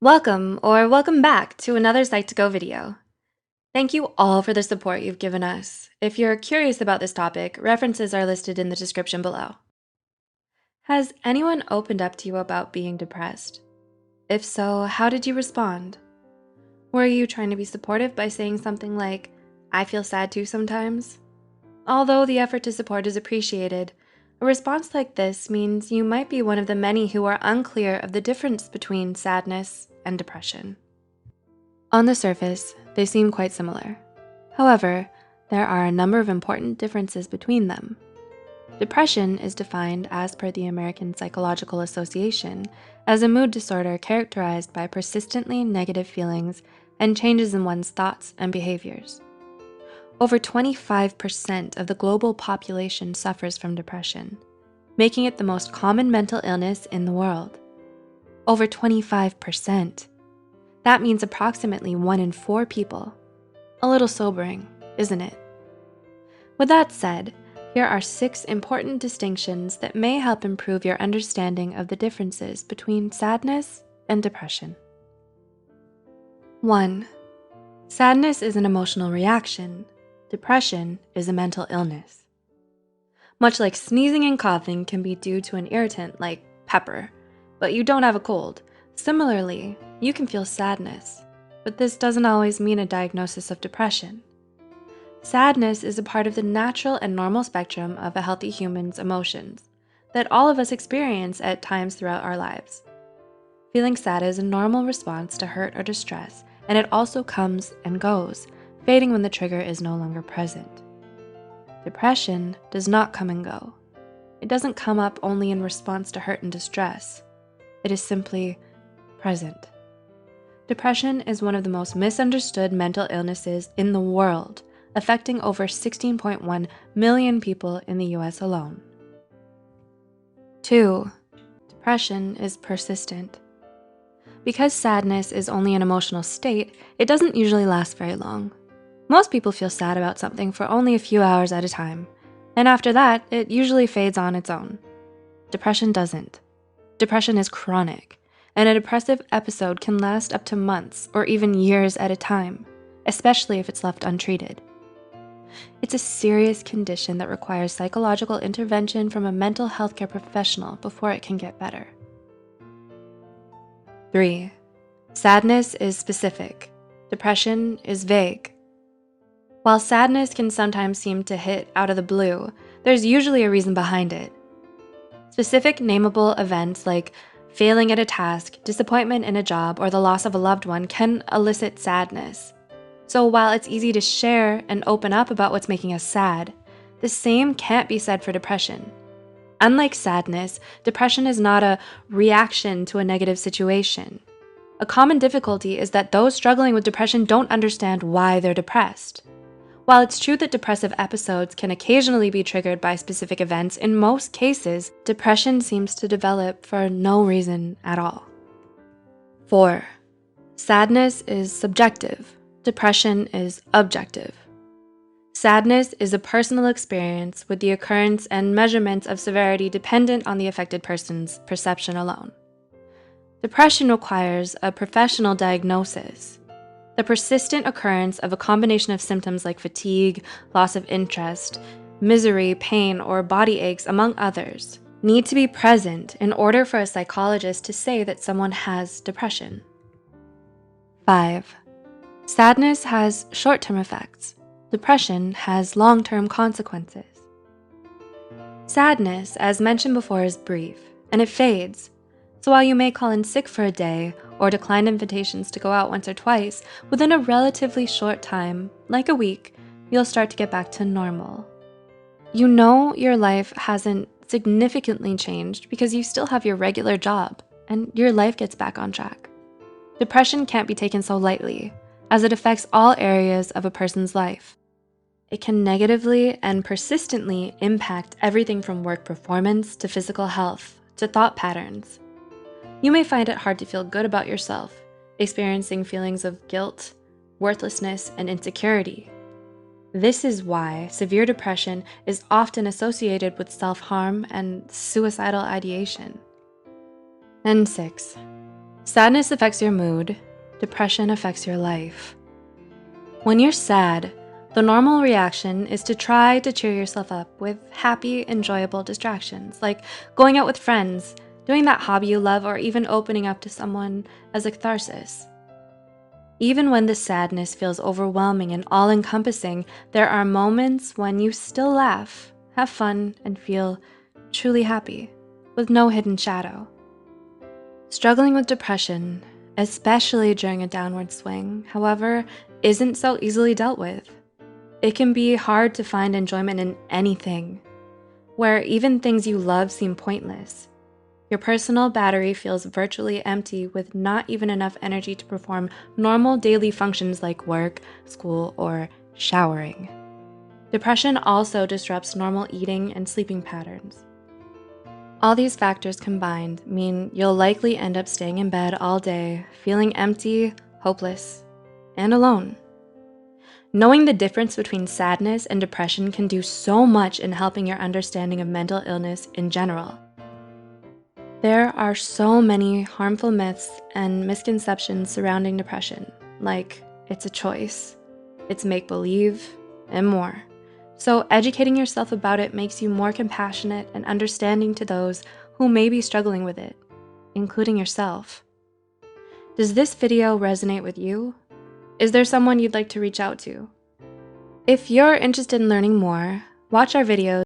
Welcome back to another Psych2Go video. Thank you all for the support you've given us. If you're curious about this topic, references are listed in the description below. Has anyone opened up to you about being depressed? If so, how did you respond? Were you trying to be supportive by saying something like, "I feel sad too sometimes"? Although the effort to support is appreciated, a response like this means you might be one of the many who are unclear of the difference between sadness and depression. On the surface, they seem quite similar. However, there are a number of important differences between them. Depression is defined as per the American Psychological Association as a mood disorder characterized by persistently negative feelings and changes in one's thoughts and behaviors. Over 25% of the global population suffers from depression, making it the most common mental illness in the world. Over 25%. That means approximately 1 in 4 people. A little sobering, isn't it? With that said, here are 6 important distinctions that may help improve your understanding of the differences between sadness and depression. 1. Sadness is an emotional reaction. Depression is a mental illness. Much like sneezing and coughing can be due to an irritant like pepper, but you don't have a cold. Similarly, you can feel sadness, but this doesn't always mean a diagnosis of depression. Sadness is a part of the natural and normal spectrum of a healthy human's emotions that all of us experience at times throughout our lives. Feeling sad is a normal response to hurt or distress, and it also comes and goes, fading when the trigger is no longer present. Depression does not come and go. It doesn't come up only in response to hurt and distress. It is simply present. Depression is one of the most misunderstood mental illnesses in the world, affecting over 16.1 million people in the US alone. 2. Depression is persistent. Because sadness is only an emotional state, it doesn't usually last very long. Most people feel sad about something for only a few hours at a time, and after that, it usually fades on its own. Depression doesn't. Depression is chronic, and a depressive episode can last up to months or even years at a time, especially if it's left untreated. It's a serious condition that requires psychological intervention from a mental health care professional before it can get better. 3. Sadness is specific. Depression is vague. While sadness can sometimes seem to hit out of the blue, there's usually a reason behind it. Specific nameable events like failing at a task, disappointment in a job, or the loss of a loved one can elicit sadness. So while it's easy to share and open up about what's making us sad, the same can't be said for depression. Unlike sadness, depression is not a reaction to a negative situation. A common difficulty is that those struggling with depression don't understand why they're depressed. While it's true that depressive episodes can occasionally be triggered by specific events, in most cases, depression seems to develop for no reason at all. 4. Sadness is subjective. Depression is objective. Sadness is a personal experience with the occurrence and measurements of severity dependent on the affected person's perception alone. Depression requires a professional diagnosis. The persistent occurrence of a combination of symptoms like fatigue, loss of interest, misery, pain, or body aches, among others, need to be present in order for a psychologist to say that someone has depression. 5. Sadness has short-term effects. Depression has long-term consequences. Sadness, as mentioned before, is brief, and it fades. So while you may call in sick for a day or decline invitations to go out once or twice, within a relatively short time, like a week, you'll start to get back to normal. You know your life hasn't significantly changed because you still have your regular job and your life gets back on track. Depression can't be taken so lightly, as it affects all areas of a person's life. It can negatively and persistently impact everything from work performance to physical health to thought patterns. You may find it hard to feel good about yourself, experiencing feelings of guilt, worthlessness, and insecurity. This is why severe depression is often associated with self-harm and suicidal ideation. And 6. Sadness affects your mood. Depression affects your life. When you're sad, the normal reaction is to try to cheer yourself up with happy, enjoyable distractions, like going out with friends, doing that hobby you love, or even opening up to someone as a catharsis. Even when the sadness feels overwhelming and all-encompassing, there are moments when you still laugh, have fun, and feel truly happy, with no hidden shadow. Struggling with depression, especially during a downward swing, however, isn't so easily dealt with. It can be hard to find enjoyment in anything, where even things you love seem pointless. Your personal battery feels virtually empty with not even enough energy to perform normal daily functions like work, school, or showering. Depression also disrupts normal eating and sleeping patterns. All these factors combined mean you'll likely end up staying in bed all day, feeling empty, hopeless, and alone. Knowing the difference between sadness and depression can do so much in helping your understanding of mental illness in general. There are so many harmful myths and misconceptions surrounding depression, like it's a choice, it's make-believe, and more. So educating yourself about it makes you more compassionate and understanding to those who may be struggling with it, including yourself. Does this video resonate with you? Is there someone you'd like to reach out to? If you're interested in learning more, watch our videos